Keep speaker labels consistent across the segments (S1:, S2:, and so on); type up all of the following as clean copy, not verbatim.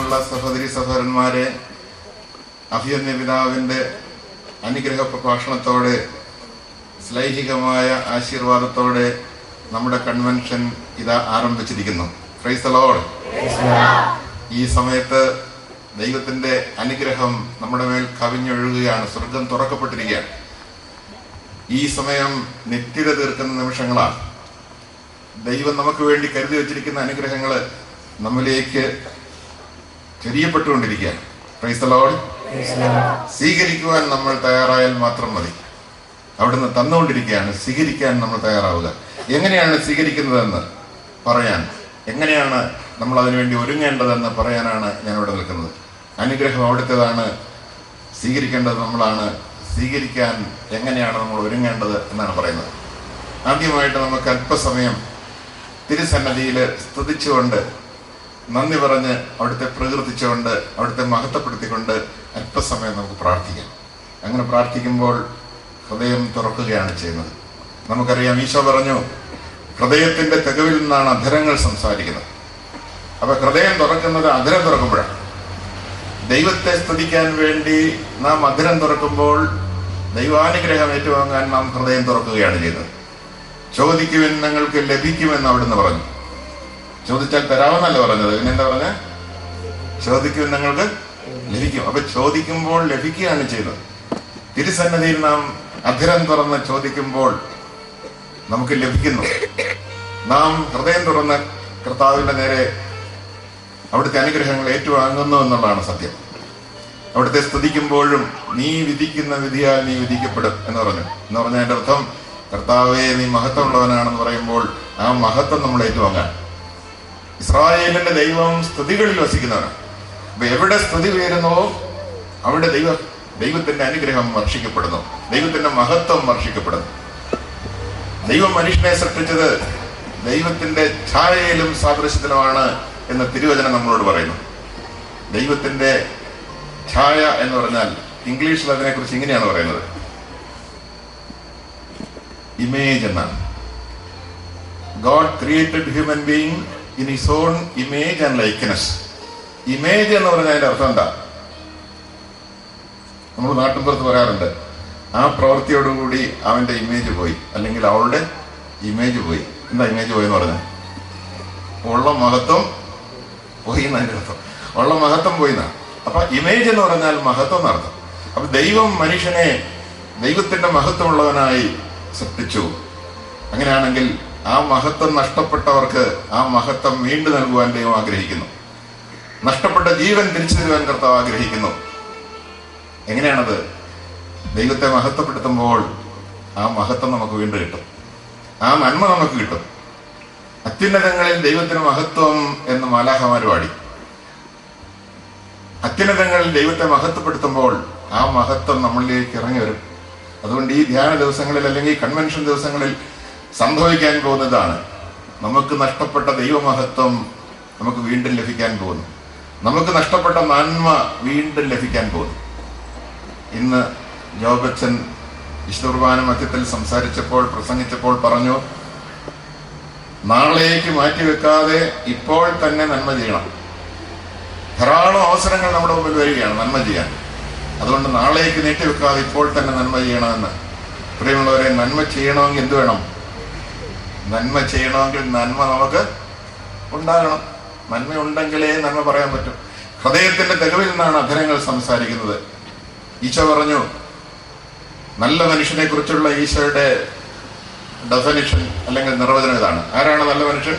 S1: പ്രിയമുള്ള സഹോദരി സഹോദരന്മാരെ, അഭിയന്യ പിതാവിൻ്റെ അനുഗ്രഹ പ്രഭാഷണത്തോടെ, ശ്ലൈഹികമായ ആശീർവാദത്തോടെ നമ്മുടെ കൺവെൻഷൻ ഇതാ ആരംഭിച്ചിരിക്കുന്നു. Price the Lord. ഈ സമയത്ത് ദൈവത്തിൻ്റെ അനുഗ്രഹം നമ്മുടെ മേൽ കവിഞ്ഞൊഴുകുകയാണ്. സ്വർഗം തുറക്കപ്പെട്ടിരിക്കുകയാണ്. ഈ സമയം നിത്യത തീർക്കുന്ന നിമിഷങ്ങളാണ്. ദൈവം നമുക്ക് വേണ്ടി കരുതി വച്ചിരിക്കുന്ന അനുഗ്രഹങ്ങൾ നമ്മിലേക്ക് ചൊരിയപ്പെട്ടുകൊണ്ടിരിക്കുകയാണ്. Price the Lord. സ്വീകരിക്കുവാൻ നമ്മൾ തയ്യാറായാൽ മാത്രം മതി. അവിടുന്ന് തന്നുകൊണ്ടിരിക്കുകയാണ്. സ്വീകരിക്കാൻ നമ്മൾ തയ്യാറാവുക. എങ്ങനെയാണ് സ്വീകരിക്കുന്നതെന്ന് പറയാൻ, എങ്ങനെയാണ് നമ്മൾ അതിനുവേണ്ടി ഒരുങ്ങേണ്ടതെന്ന് പറയാനാണ് ഞാനിവിടെ നിൽക്കുന്നത്. അനുഗ്രഹം അവിടുത്തേതാണ്, സ്വീകരിക്കേണ്ടത് നമ്മളാണ്. സ്വീകരിക്കാൻ എങ്ങനെയാണ് നമ്മൾ ഒരുങ്ങേണ്ടത് എന്നാണ് പറയുന്നത്. ആദ്യമായിട്ട് നമുക്ക് അല്പസമയം തിരുസന്നതിയിൽ സ്തുതിച്ചുകൊണ്ട്, നന്ദി പറഞ്ഞ്, അവിടുത്തെ പ്രകീർത്തിച്ചുകൊണ്ട്, അവിടുത്തെ മഹത്വപ്പെടുത്തിക്കൊണ്ട് അല്പസമയം നമുക്ക് പ്രാർത്ഥിക്കാം. അങ്ങനെ പ്രാർത്ഥിക്കുമ്പോൾ ഹൃദയം തുറക്കുകയാണ് ചെയ്യുന്നത്. നമുക്കറിയാം, ഈശോ പറഞ്ഞു, ഹൃദയത്തിന്റെ തികവിൽ നിന്നാണ് അധരങ്ങൾ സംസാരിക്കുന്നത്. അപ്പൊ ഹൃദയം തുറക്കുന്നത് അധരം തുറക്കുമ്പോഴാണ്. ദൈവത്തെ സ്തുതിക്കാൻ വേണ്ടി നാം അധരം തുറക്കുമ്പോൾ ദൈവാനുഗ്രഹം ഏറ്റുവാങ്ങാൻ നാം ഹൃദയം തുറക്കുകയാണ് ചെയ്യുന്നത്. ചോദിക്കുവിൻ നിങ്ങൾക്ക് ലഭിക്കുമെന്ന് അവിടുന്ന് പറഞ്ഞു. ചോദിച്ചാൽ തരാമെന്നല്ല പറഞ്ഞത്. പിന്നെന്താ പറഞ്ഞ? ചോദിക്കുവിൻ നിങ്ങൾക്ക് ലഭിക്കും. അപ്പൊ ചോദിക്കുമ്പോൾ ലഭിക്കുകയാണ് ചെയ്യുന്നത്. തിരുസന്നിധിയിൽ നാം അധരം തുറന്ന് ചോദിക്കുമ്പോൾ നമുക്ക് ലഭിക്കുന്നു. നാം ഹൃദയം തുറന്ന് കർത്താവിന്റെ നേരെ അവിടുത്തെ അനുഗ്രഹങ്ങൾ ഏറ്റുവാങ്ങുന്നു എന്നുള്ളതാണ് സത്യം. അവിടുത്തെ സ്തുതിക്കുമ്പോഴും നീ വിധിക്കുന്ന വിധിയാൽ നീ വിധിക്കപ്പെടും എന്ന് പറഞ്ഞതിന്റെ അർത്ഥം, കർത്താവെ നീ മഹത്വമുള്ളവനാണെന്ന് പറയുമ്പോൾ ആ മഹത്വം നമ്മൾ ഏറ്റുവാങ്ങാൻ. ഇസ്രായേലിന്റെ ദൈവം സ്തുതികളിൽ വസിക്കുന്നവനാണ്. അപ്പൊ എവിടെ സ്തുതി ഉയരുന്നുവോ അവിടെ ദൈവത്തിന്റെ അനുഗ്രഹം വർഷിക്കപ്പെടുന്നു, ദൈവത്തിന്റെ മഹത്വം വർഷിക്കപ്പെടുന്നു. ദൈവം മനുഷ്യനെ സൃഷ്ടിച്ചത് ദൈവത്തിന്റെ ഛായയിലും സാദൃശ്യത്തിലുമാണ് എന്ന് തിരുവചനം നമ്മളോട് പറയുന്നു. ദൈവത്തിന്റെ ഛായ എന്ന് പറഞ്ഞാൽ ഇംഗ്ലീഷിൽ അതിനെക്കുറിച്ച് ഇങ്ങനെയാണ് പറയുന്നത്, ഇമേജ് എന്നാണ്. God created human being in his own image and likeness. Image എന്ന് പറഞ്ഞാൽ അതിന്റെ അർത്ഥം എന്താ? നമ്മൾ നാട്ടിൻപുറത്ത് പറയാറുണ്ട്, ആ പ്രവൃത്തിയോടുകൂടി അവന്റെ ഇമേജ് പോയി, അല്ലെങ്കിൽ അവളുടെ ഇമേജ് പോയി. എന്താ ഇമേജ് പോയെന്ന് പറഞ്ഞാൽ? ഉള്ള മഹത്വം പോയി എന്നതിന്റെ അർത്ഥം. ഉള്ള മഹത്വം പോയി എന്നാണ്. അപ്പൊ ഇമേജ് എന്ന് പറഞ്ഞാൽ മഹത്വം എന്നർത്ഥം. അപ്പൊ ദൈവം മനുഷ്യനെ ദൈവത്തിന്റെ മഹത്വമുള്ളവനായി സൃഷ്ടിച്ചു. അങ്ങനെയാണെങ്കിൽ ആ മഹത്വം നഷ്ടപ്പെട്ടവർക്ക് ആ മഹത്വം വീണ്ടും നൽകുവാൻ ദൈവം ആഗ്രഹിക്കുന്നു. നഷ്ടപ്പെട്ട ജീവൻ തിരിച്ചു തരുവാൻ കർത്താവ് ആഗ്രഹിക്കുന്നു. എങ്ങനെയാണത്? ദൈവത്തെ മഹത്വപ്പെടുത്തുമ്പോൾ ആ മഹത്വം നമുക്ക് വീണ്ടും കിട്ടും, ആ നന്മ നമുക്ക് കിട്ടും. അത്യുന്നതങ്ങളിൽ ദൈവത്തിന് മഹത്വം എന്ന് മാലാഖമാർ പാടി. അത്യുന്നതങ്ങളിൽ ദൈവത്തെ മഹത്വപ്പെടുത്തുമ്പോൾ ആ മഹത്വം നമ്മളിലേക്ക് ഇറങ്ങി വരും. അതുകൊണ്ട് ഈ ധ്യാന ദിവസങ്ങളിൽ, അല്ലെങ്കിൽ കൺവെൻഷൻ ദിവസങ്ങളിൽ സംഭവിക്കാൻ പോകുന്നതാണ്, നമുക്ക് നഷ്ടപ്പെട്ട ദൈവമഹത്വം നമുക്ക് വീണ്ടും ലഭിക്കാൻ പോകുന്നു. നമുക്ക് നഷ്ടപ്പെട്ട നന്മ വീണ്ടും ലഭിക്കാൻ പോകുന്നു. ഇന്ന് ജോബച്ചൻ വിശുദ്ധ കുർബാന മധ്യത്തിൽ സംസാരിച്ചപ്പോൾ, പ്രസംഗിച്ചപ്പോൾ പറഞ്ഞു, നാളേക്ക് മാറ്റിവെക്കാതെ ഇപ്പോൾ തന്നെ നന്മ ചെയ്യണം. ധാരാളം അവസരങ്ങൾ നമ്മുടെ മുമ്പിൽ വരികയാണ് നന്മ ചെയ്യാൻ. അതുകൊണ്ട് നാളേക്ക് നീട്ടിവെക്കാതെ ഇപ്പോൾ തന്നെ നന്മ ചെയ്യണമെന്ന്. പ്രിയമുള്ളവരെ, നന്മ ചെയ്യണമെങ്കിൽ എന്ത് വേണം? നന്മ ചെയ്യണമെങ്കിൽ നന്മ നമുക്ക് ഉണ്ടാകണം. നന്മ ഉണ്ടെങ്കിലേ നന്മ പറയാൻ പറ്റും. ഹൃദയത്തിന്റെ തികവിൽ നിന്നാണ് അധരങ്ങൾ സംസാരിക്കുന്നത്. ഈശോ പറഞ്ഞു, നല്ല മനുഷ്യനെ കുറിച്ചുള്ള ഈശോയുടെ ഡെഫിനിഷൻ അല്ലെങ്കിൽ നിർവചനം ഇതാണ്. ആരാണ് നല്ല മനുഷ്യൻ?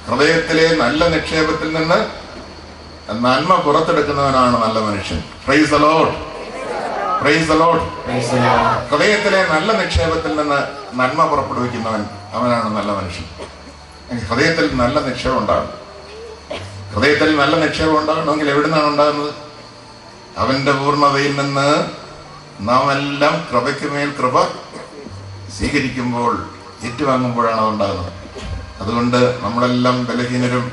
S1: ഹൃദയത്തിലെ നല്ല നിക്ഷേപത്തിൽ നിന്ന് നന്മ പുറത്തെടുക്കുന്നവനാണ് നല്ല മനുഷ്യൻ. Price the Lord. Price the Lord. ഹൃദയത്തിലെ നല്ല നിക്ഷേപത്തിൽ നിന്ന് നന്മ പുറപ്പെടുവിക്കുന്നവൻ, അവനാണ് നല്ല മനുഷ്യൻ. ഹൃദയത്തിൽ നല്ല നിക്ഷേപം ഉണ്ടാകും. ഹൃദയത്തിൽ നല്ല നിക്ഷേപം ഉണ്ടാകണമെങ്കിൽ എവിടെ നിന്നാണ് ഉണ്ടാകുന്നത്? അവന്റെ പൂർണ്ണതയിൽ നിന്ന് നാം എല്ലാം കൃപയ്ക്ക് മേൽ കൃപ സ്വീകരിക്കുമ്പോൾ, ഏറ്റുവാങ്ങുമ്പോഴാണ് അതുണ്ടാകുന്നത്. അതുകൊണ്ട് നമ്മളെല്ലാം ബലഹീനരും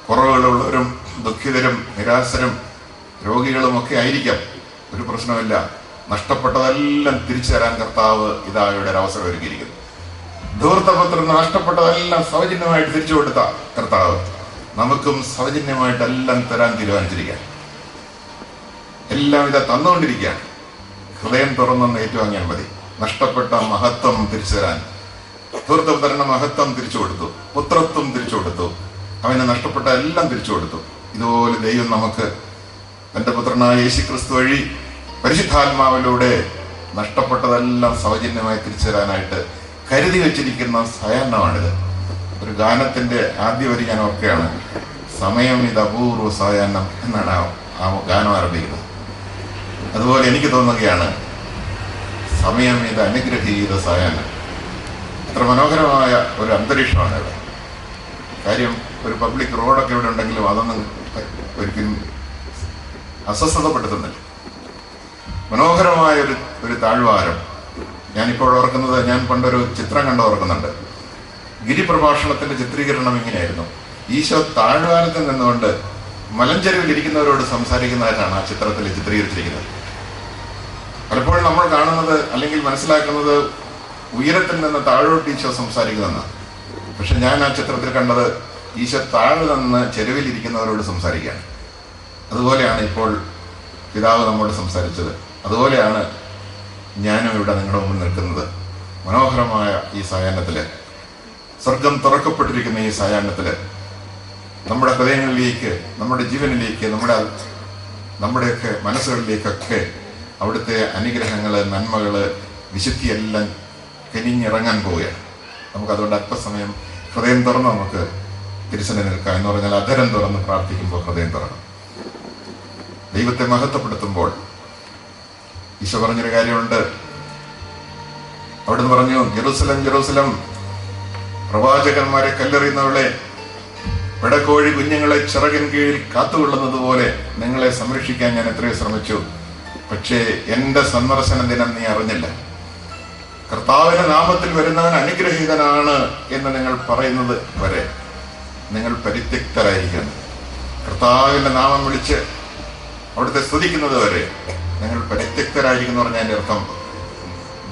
S1: കുറവുകളുള്ളവരും ദുഃഖിതരും നിരാശരും രോഗികളും ഒക്കെ ആയിരിക്കാം. ഒരു പ്രശ്നമില്ല. നഷ്ടപ്പെട്ടതെല്ലാം തിരിച്ചു തരാൻ കർത്താവ് ഇതാ ഇവിടെ ഒരു അവസരം ഒരുക്കിയിരിക്കുന്നു. ധൂർത്തപുത്രന് നഷ്ടപ്പെട്ടതെല്ലാം സൗജന്യമായിട്ട് തിരിച്ചു കൊടുത്ത കർത്താവ്. നമുക്കും സൗജന്യമായിട്ടെല്ലാം തരാൻ തീരുമാനിച്ചിരിക്കുക. എല്ലാം ഇതാ തന്നുകൊണ്ടിരിക്കുകയാണ്. ഹൃദയം തുറന്നൊന്ന് ഏറ്റുവാങ്ങിയാൽ മതി. നഷ്ടപ്പെട്ട മഹത്വം തിരിച്ചു തരാൻ ധൂർത്തപുത്രന്റെ മഹത്വം തിരിച്ചു കൊടുത്തു, പുത്രത്വം തിരിച്ചു കൊടുത്തു, അവന് നഷ്ടപ്പെട്ട എല്ലാം തിരിച്ചു കൊടുത്തു. ഇതുപോലെ ദൈവം നമുക്ക് തന്റെ പുത്രനായ യേശുക്രിസ്തു വഴി പരിശുദ്ധാത്മാവിലൂടെ നഷ്ടപ്പെട്ടതെല്ലാം സൗജന്യമായി തിരിച്ചു തരാനായിട്ട് കരുതി വെച്ചിരിക്കുന്ന സായാഹ്നമാണിത്. ഒരു ഗാനത്തിന്റെ ആദ്യ വരി ഞാൻ ഓർക്കുകയാണ്. സമയം ഇത് അപൂർവ സായാഹ്നം എന്നാണ് ആ ഗാനം ആരംഭിക്കുന്നത്. അതുപോലെ എനിക്ക് തോന്നുകയാണ് സമയം ഇത് അനുഗ്രഹീത സായാഹ്നം. അത്ര മനോഹരമായ ഒരു അന്തരീക്ഷമാണ് ഇവിടെ. കാര്യം ഒരു പബ്ലിക് റോഡൊക്കെ ഇവിടെ ഉണ്ടെങ്കിലും അതൊന്നും ഒരിക്കലും അസ്വസ്ഥതപ്പെടുത്തുന്നില്ല. മനോഹരമായ ഒരു താഴ്വാരം. ഞാനിപ്പോൾ ഓർക്കുന്നത്, ഞാൻ പണ്ടൊരു ചിത്രം കണ്ട് ഓർക്കുന്നുണ്ട്. ഗിരിപ്രഭാഷണത്തിന്റെ ചിത്രീകരണം ഇങ്ങനെയായിരുന്നു. ഈശോ താഴ്വാരത്തിൽ നിന്നുകൊണ്ട് മലഞ്ചെരുവിൽ ഇരിക്കുന്നവരോട് സംസാരിക്കുന്നതായിട്ടാണ് ആ ചിത്രത്തിൽ ചിത്രീകരിച്ചിരിക്കുന്നത്. പലപ്പോഴും നമ്മൾ കാണുന്നത് അല്ലെങ്കിൽ മനസ്സിലാക്കുന്നത് ഉയരത്തിൽ നിന്ന് താഴോട്ട് ഈശോ സംസാരിക്കുന്നതെന്നാണ്. പക്ഷെ ഞാൻ ആ ചിത്രത്തിൽ കണ്ടത് ഈശോ താഴെ നിന്ന് ചെരുവിലിരിക്കുന്നവരോട് സംസാരിക്കുകയാണ്. അതുപോലെയാണ് ഇപ്പോൾ പിതാവ് നമ്മോട് സംസാരിച്ചത്. അതുപോലെയാണ് ഞാനും ഇവിടെ നിങ്ങളുടെ മുമ്പിൽ നിൽക്കുന്നത്. മനോഹരമായ ഈ സായാഹ്നത്തില്, സ്വർഗം തുറക്കപ്പെട്ടിരിക്കുന്ന ഈ സായാഹ്നത്തില് നമ്മുടെ ഹൃദയങ്ങളിലേക്ക്, നമ്മുടെ ജീവനിലേക്ക്, നമ്മുടെയൊക്കെ മനസ്സുകളിലേക്കൊക്കെ അവിടുത്തെ അനുഗ്രഹങ്ങള്, നന്മകള്, വിശുദ്ധിയെല്ലാം കനിഞ്ഞിറങ്ങാൻ പോവുകയാണ്. നമുക്കതുകൊണ്ട് അല്പസമയം ഹൃദയം തുറന്ന് നമുക്ക് തിരിച്ചനെ നിൽക്കാം. എന്ന് പറഞ്ഞാൽ അധരം തുറന്ന് പ്രാർത്ഥിക്കുമ്പോൾ ഹൃദയം തുറക്കണം. ദൈവത്തെ മഹത്വപ്പെടുത്തുമ്പോൾ ഈശോ പറഞ്ഞൊരു കാര്യമുണ്ട്. അവിടുന്ന് പറഞ്ഞു, ജെറൂസലം ജെറൂസലം, പ്രവാചകന്മാരെ കല്ലെറിയുന്നവളെ, പിടക്കോഴി കുഞ്ഞുങ്ങളെ ചിറകിൻ കീഴിൽ കാത്തുകൊള്ളുന്നത് പോലെ നിങ്ങളെ സംരക്ഷിക്കാൻ ഞാൻ എത്രയോ ശ്രമിച്ചു. പക്ഷേ എന്റെ സന്ദർശന ദിനം നീ അറിഞ്ഞില്ല. കർത്താവിന്റെ നാമത്തിൽ വരുന്നവൻ അനുഗ്രഹീതനാണ് എന്ന് നിങ്ങൾ പറയുന്നത് വരെ നിങ്ങൾ പരിത്യക്തരായിരിക്കണം. കർത്താവിന്റെ നാമം വിളിച്ച് അവിടുത്തെ സ്തുതിക്കുന്നത് വരെ നിങ്ങൾ പരിത്യക്തരായിരിക്കും എന്ന് പറഞ്ഞാൽ അതിന്റെ അർത്ഥം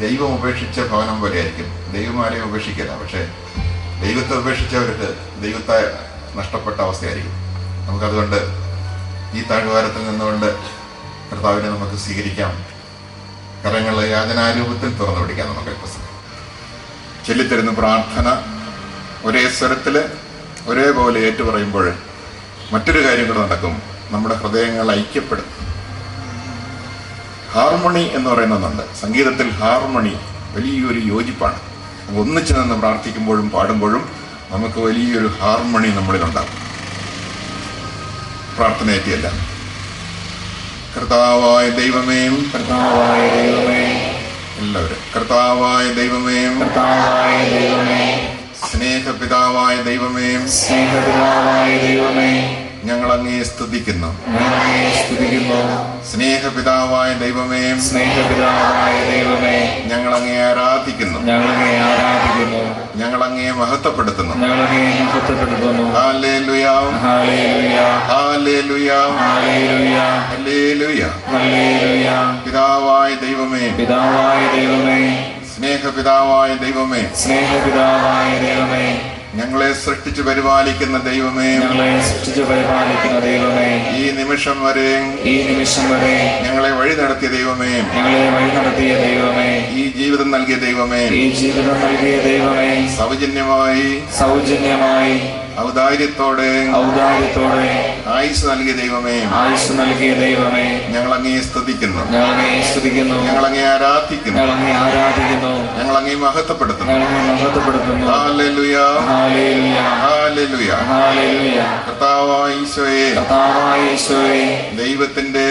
S1: ദൈവം ഉപേക്ഷിച്ച ഭവനം പോലെ ആയിരിക്കും. ദൈവം ആരെയും ഉപേക്ഷിക്കില്ല. പക്ഷെ ദൈവത്തെ ഉപേക്ഷിച്ചവർക്ക് ദൈവത്തെ നഷ്ടപ്പെട്ട അവസ്ഥയായിരിക്കും. നമുക്കതുകൊണ്ട് ഈ താഴ്വാരത്തിൽ നിന്നുകൊണ്ട് കർത്താവിനെ നമുക്ക് സ്വീകരിക്കാം. കരങ്ങളെ യാചനാരൂപത്തിൽ തുറന്നു പിടിക്കാം. നമുക്ക് അല്പസമയം ചൊല്ലിത്തരുന്ന പ്രാർത്ഥന ഒരേ സ്വരത്തില് ഒരേപോലെ ഏറ്റുപറയുമ്പോൾ മറ്റൊരു കാര്യം കൂടെ നടക്കും. നമ്മുടെ ഹൃദയങ്ങൾ ഐക്യപ്പെടും. ഹാർമണി എന്ന് പറയുന്നതുണ്ട്. സംഗീതത്തിൽ ഹാർമണി വലിയൊരു യോജിപ്പാണ്. ഒന്നിച്ചു നിന്ന് പ്രാർത്ഥിക്കുമ്പോഴും പാടുമ്പോഴും നമുക്ക് വലിയൊരു ഹാർമണി നമ്മളിലുണ്ടാകും. പ്രാർത്ഥനയെത്തിയല്ല. കർത്താവായ ദൈവമേ,
S2: കർത്താവായ ദൈവമേ,
S1: എല്ലാവരും കർത്താവായ ദൈവമേ,
S2: കർത്താവായ ദൈവമേ,
S1: സ്നേഹപിതാവായ ദൈവമേ,
S2: സ്നേഹപിതാവായ ദൈവമേ,
S1: ഞങ്ങൾ അങ്ങേ സ്തുതിക്കുന്നു.
S2: സ്നേഹപിതാവായ ദൈവമേ,
S1: സ്നേഹപിതാവായ ദൈവമേ, ഞങ്ങൾ അങ്ങേ ആരാധിക്കുന്നു. ഞങ്ങൾ അങ്ങേ മഹത്വപ്പെടുത്തുന്നു. Hallelujah,
S2: hallelujah,
S1: hallelujah,
S2: hallelujah,
S1: hallelujah.
S2: Hallelujah.
S1: പിതാവായ ദൈവമേ,
S2: പിതാവായ ദൈവമേ,
S1: സ്നേഹപിതാവായ ദൈവമേ,
S2: സ്നേഹപിതാവായ ദൈവമേ,
S1: ഞങ്ങളെ സൃഷ്ടിച്ചു പരിപാലിക്കുന്ന ദൈവമേ,
S2: ഞങ്ങളെ സൃഷ്ടിച്ചു പരിപാലിക്കുന്ന ദൈവമേ,
S1: ഈ നിമിഷം വരെ
S2: ഞങ്ങളെ
S1: വഴി നടത്തിയ ദൈവമേ,
S2: ഞങ്ങളെ വഴി നടത്തിയ ദൈവമേ,
S1: ഈ ജീവിതം നൽകിയ ദൈവമേ, സൗജന്യമായി ഔദാര്യത്തോടെ ആയുസ് നൽകിയ ദൈവമേ, ഞങ്ങൾ അങ്ങേ സ്തുതിക്കുന്നു. ഞങ്ങൾ അങ്ങേ ആരാധിക്കുന്നു. ഞങ്ങൾ അങ്ങേ മഹത്വപ്പെടുത്തുന്നു. Hallelujah, hallelujah. കർത്താവായ ഈശോയെ, ദൈവത്തിന്റെ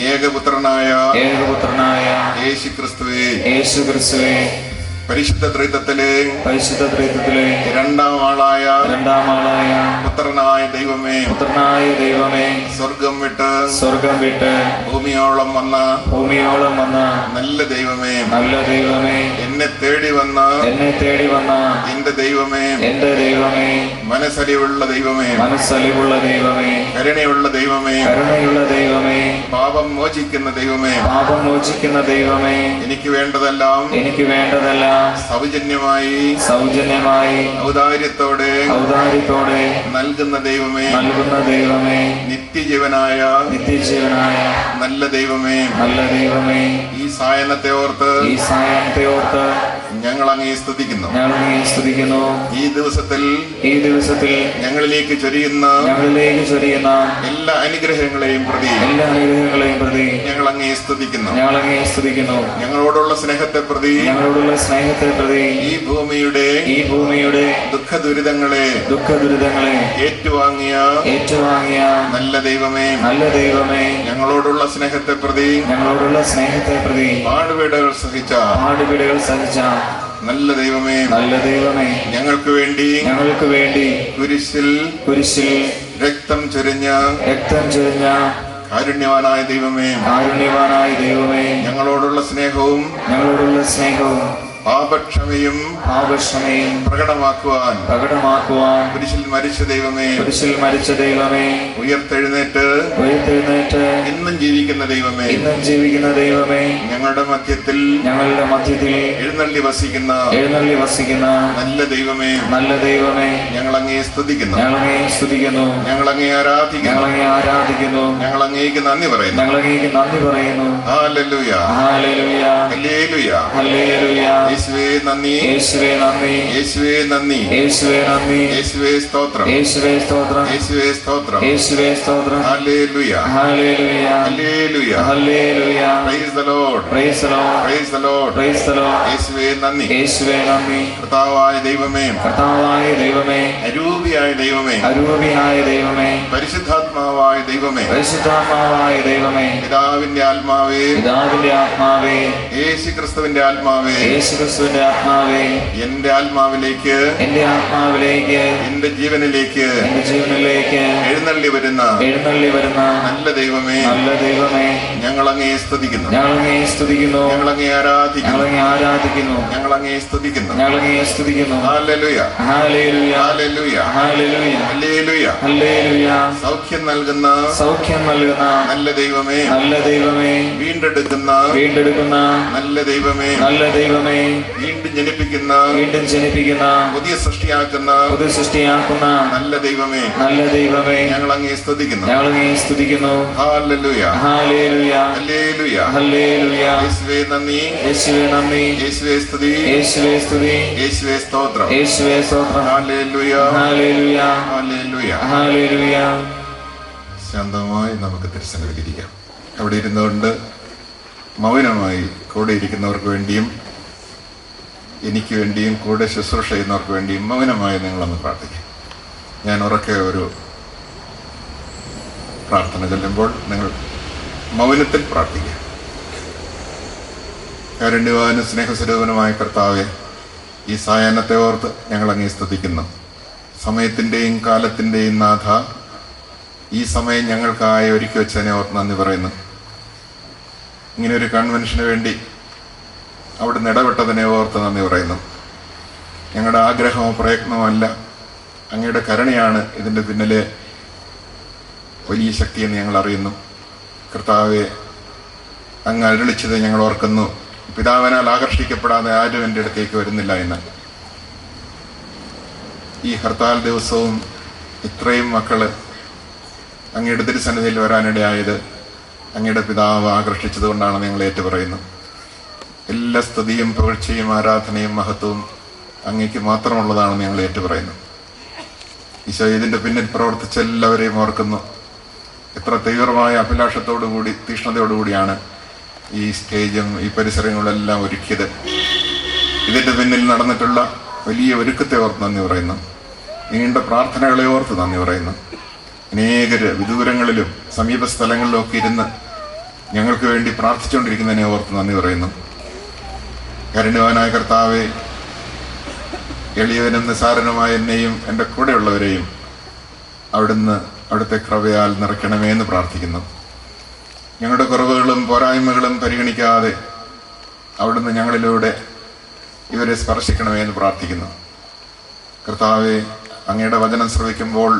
S1: ഏകപുത്രനായ യേശുക്രിസ്തുവേ, പരിശുദ്ധ ത്രിത്വത്തിലെ രണ്ടാം ആളായ പുത്രനായ ദൈവമേ, സ്വർഗം വിട്ട് ഭൂമിയോളം വന്ന നല്ല ദൈവമേ, എന്നെ തേടി വന്ന എന്റെ ദൈവമേ, മനസ്സലിവുള്ള ദൈവമേ, കരുണയുള്ള ദൈവമേ, പാപം മോചിക്കുന്ന ദൈവമേ, എനിക്ക് വേണ്ടതെല്ലാം സൗജന്യമായി ഔദാര്യത്തോടെ നൽകുന്ന ദൈവമേ, നിത്യജീവനായ നല്ല ദൈവമേ, ഈ സായനത്തെ ഓർത്ത് ഞങ്ങൾ അങ്ങേ സ്തുതിക്കുന്നു. ഈ ദിവസത്തിൽ ഞങ്ങളിലേക്ക് ചൊരിയുന്ന എല്ലാ അനുഗ്രഹങ്ങളെയും പ്രതി ഞങ്ങൾ അങ്ങേ സ്തുതിക്കുന്നു. ഞങ്ങളോടുള്ള സ്നേഹത്തെ പ്രതി ഈ ഭൂമിയുടെ ദുഃഖ ദുരിതങ്ങളെ ഏറ്റുവാങ്ങിയ നല്ല ദൈവമേ, ഞങ്ങളോടുള്ള സ്നേഹത്തെ പ്രതി പാടുപീടുകൾ സഹിച്ച നല്ല ദൈവമേ, ഞങ്ങൾക്ക് വേണ്ടി കുരിശിൽ രക്തം ചൊരിഞ്ഞ കാരുണ്യവാനായ ദൈവമേ, ഞങ്ങളോടുള്ള സ്നേഹവും പാപക്ഷമയും പ്രകടമാക്കുവാൻ കുരിശിൽ മരിച്ച ദൈവമേ, ഉയർത്തെഴുന്നേറ്റ് ഇന്നും ജീവിക്കുന്ന ദൈവമേ, ഞങ്ങളുടെ മധ്യത്തിൽ എഴുന്നള്ളി വസിക്കുന്ന നല്ല ദൈവമേ, ഞങ്ങൾ അങ്ങേ സ്തുതിക്കുന്നു, ഞങ്ങൾ അങ്ങേ ആരാധിക്കുന്നു, ഞങ്ങൾ അങ്ങേക്ക് നന്ദി പറയുന്നു. ഹല്ലേലൂയ, ഹല്ലേലൂയ, യേശുവേ നന്ദി, യേശുവേ നന്ദി, യേശുവേ സ്തോത്രം, യേശുവേ സ്തോത്രം, hallelujah, hallelujah, price the Lord, price the Lord, യേശുവേ നന്ദി. കർത്താവായ ദൈവമേ, അരൂപിയായ ദൈവമേ, പരിശുദ്ധാത്മാവായ ദൈവമേ, പിതാവിന്റെ ആത്മാവേ, യേശുക്രിസ്തുവിന്റെ ആത്മാവേ, എന്റെ ആത്മാവിലേക്ക്, എന്റെ ജീവനിലേക്ക് എഴുന്നള്ളി വരുന്ന നല്ല ദൈവമേ, ഞങ്ങൾ അങ്ങേ സ്തുതിക്കുന്നു, ഞങ്ങൾ അങ്ങേ ആരാധിക്കുന്നു, ഞങ്ങൾ അങ്ങേ സ്തുതിക്കുന്നു. Hallelujah, hallelujah, hallelujah. സൗഖ്യം നൽകുന്ന നല്ല ദൈവമേ, വീണ്ടെടുക്കുന്ന നല്ല ദൈവമേ, വീണ്ടും ജനിപ്പിക്കുന്ന പുതിയ സൃഷ്ടിയാക്കുന്ന നല്ല ദൈവമേ, ഞങ്ങൾ അങ്ങേ സ്തുതിക്കുന്നു. ഹല്ലേലൂയ, ഹല്ലേലൂയ, യേശുവേ നന്ദി, യേശുവേ സ്തുതി, യേശുവേ സ്തോത്രം, ഹല്ലേലൂയ, ഹല്ലേലൂയ. ശാന്തമായി നമുക്ക് തിരുസന്നിധിയിലിരിക്കാം. അവിടെ ഇരുന്നുകൊണ്ട് മൗനമായി കൂടെ ഇരിക്കുന്നവർക്ക് വേണ്ടിയും എനിക്ക് വേണ്ടിയും കൂടെ ശുശ്രൂഷ ചെയ്യുന്നവർക്ക് വേണ്ടിയും മൗനമായി നിങ്ങളൊന്ന് പ്രാർത്ഥിക്കാം. ഞാൻ ഉറക്കെ ഒരു പ്രാർത്ഥന ചൊല്ലുമ്പോൾ നിങ്ങൾ മൗനത്തിൽ പ്രാർത്ഥിക്കുക. കാരുണ്യവാനും സ്നേഹസ്വരൂപനുമായ കർത്താവെ, ഈ സായാഹ്നത്തെ ഓർത്ത് ഞങ്ങൾ അങ്ങേ സ്തുതിക്കുന്നു. സമയത്തിൻ്റെയും കാലത്തിൻ്റെയും നാഥ, ഈ സമയം ഞങ്ങൾക്കായി ഒരുക്കി വെച്ചതിനെ ഓർത്ത് നന്ദി പറയുന്നു. ഇങ്ങനെ ഒരു കൺവെൻഷന് വേണ്ടി അവിടുന്ന് ഇടപെട്ടതിനെ ഓർത്ത് നന്ദി പറയുന്നു. ഞങ്ങളുടെ ആഗ്രഹമോ പ്രയത്നമോ അല്ല, അങ്ങയുടെ കരുണയാണ് ഇതിൻ്റെ പിന്നിലെ വലിയ ശക്തിയെന്ന് ഞങ്ങൾ അറിയുന്നു. കർത്താവെ, അങ്ങ് അരുളിച്ചത് ഞങ്ങൾ ഓർക്കുന്നു. പിതാവിനാൽ ആകർഷിക്കപ്പെടാതെ ആരും എൻ്റെ അടുത്തേക്ക് വരുന്നില്ല എന്ന്. ഈ ഹർത്താൽ ദിവസവും ഇത്രയും മക്കള് അങ്ങയുടെ തിരുസന്നിധിയിൽ വരാനിടയായത് അങ്ങയുടെ പിതാവ് ആകർഷിച്ചത് കൊണ്ടാണ് ഞങ്ങൾ ഏറ്റുപറയുന്നു. എല്ലാ സ്തുതിയും പുകഴ്ചയും ആരാധനയും മഹത്വവും അങ്ങേക്ക് മാത്രമുള്ളതാണെന്ന് ഞങ്ങൾ ഏറ്റുപറയുന്നു. ഈശോ, ഇതിൻ്റെ പിന്നിൽ പ്രവർത്തിച്ച എല്ലാവരെയും ഓർക്കുന്നു. എത്ര തീവ്രമായ അഭിലാഷത്തോടുകൂടി തീഷ്ണതയോടുകൂടിയാണ് ഈ സ്റ്റേജും ഈ പരിസരങ്ങളെല്ലാം ഒരുക്കിയത്. ഇതിൻ്റെ പിന്നിൽ നടന്നിട്ടുള്ള വലിയ ഒരുക്കത്തെ ഓർത്ത് നന്ദി പറയുന്നു. നീണ്ട പ്രാർത്ഥനകളെ ഓർത്ത് നന്ദി പറയുന്നു. അനേകര് വിദൂരങ്ങളിലും സമീപ സ്ഥലങ്ങളിലും ഒക്കെ ഇരുന്ന് ഞങ്ങൾക്ക് വേണ്ടി പ്രാർത്ഥിച്ചുകൊണ്ടിരിക്കുന്നതിനെ ഓർത്ത് നന്ദി പറയുന്നു. കാരുണ്യവാനായ കർത്താവെ, എളിയവനും നിസാരനുമായ എന്നെയും എൻ്റെ കൂടെയുള്ളവരെയും അവിടുത്തെ കൃപയാൽ നിറയ്ക്കണമേ എന്ന് പ്രാർത്ഥിക്കുന്നു. ഞങ്ങളുടെ കുറവുകളും പോരായ്മകളും പരിഗണിക്കാതെ അവിടുന്ന് ഞങ്ങളിലൂടെ ഇവരെ സ്പർശിക്കണമേ എന്ന് പ്രാർത്ഥിക്കുന്നു. കർത്താവെ, അങ്ങയുടെ വചനം ശ്രവിക്കുമ്പോൾ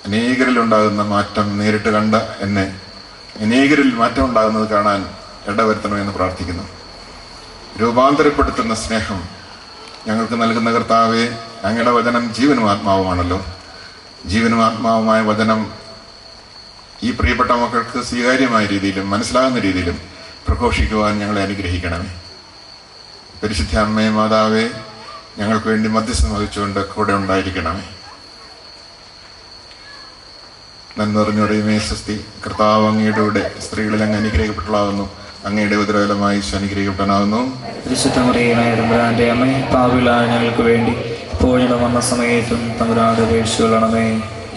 S1: അനേകരിലുണ്ടാകുന്ന മാറ്റം നേരിട്ട് കണ്ട എന്നെ അനേകരിൽ മാറ്റം ഉണ്ടാകുന്നത് കാണാൻ ഇടവരുത്തണമെന്ന് പ്രാർത്ഥിക്കുന്നു. രൂപാന്തരപ്പെടുത്തുന്ന സ്നേഹം ഞങ്ങൾക്ക് നൽകുന്ന കർത്താവെ, അങ്ങയുടെ വചനം ജീവനും ആത്മാവുമാണല്ലോ. ജീവനും ആത്മാവുമായ വചനം ഈ പ്രിയപ്പെട്ട മക്കൾക്ക് സ്വീകാര്യമായ രീതിയിലും മനസ്സിലാകുന്ന രീതിയിലും പ്രഘോഷിക്കുവാൻ ഞങ്ങളെ അനുഗ്രഹിക്കണമേ. പരിശുദ്ധ അമ്മേ മാതാവേ, ഞങ്ങൾക്ക് വേണ്ടി മധ്യസ്ഥം വഹിച്ചുകൊണ്ട് കൂടെ ഉണ്ടായിരിക്കണമേ. നന്മ നിറഞ്ഞുടയുമേ സ്വസ്തി, കർത്താവ് അങ്ങയുടെ കൂടെ സ്ത്രീകളിൽ അങ്ങ് അനുഗ്രഹിക്കപ്പെട്ടതാകുന്നു. അങ്ങയുടെ ഉദരഫലമായി ഈശോ അനുഗ്രഹിക്കപ്പെടാനാകുന്നു.
S2: പരിശുദ്ധ മറിയമേ തമ്പുരാന്റെ അമ്മേ, പാപികളായ ഞങ്ങൾക്ക് വേണ്ടി ഇപ്പോഴും വന്ന സമയത്തും തമ്പുരാന്റെ അപേക്ഷിക്കണമേ.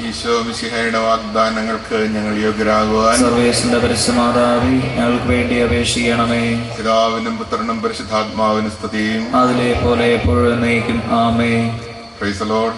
S1: ഈശോ മിശിഹായുടെ വാഗ്ദാനങ്ങൾക്ക് ഞങ്ങൾ യോഗ്യരാകുവാൻ
S2: സർവേശ്വരന്റെ പരിശുദ്ധമാതാവേ, ഞങ്ങൾക്ക് വേണ്ടി അപേക്ഷിക്കണമേ.
S1: പിതാവിനും പുത്രനും പരിശുദ്ധാത്മാവിനും സ്തുതിയും
S2: അതിലെ പോലെ എപ്പോഴും എന്നേക്കും. ആമേൻ.
S1: Praise the Lord.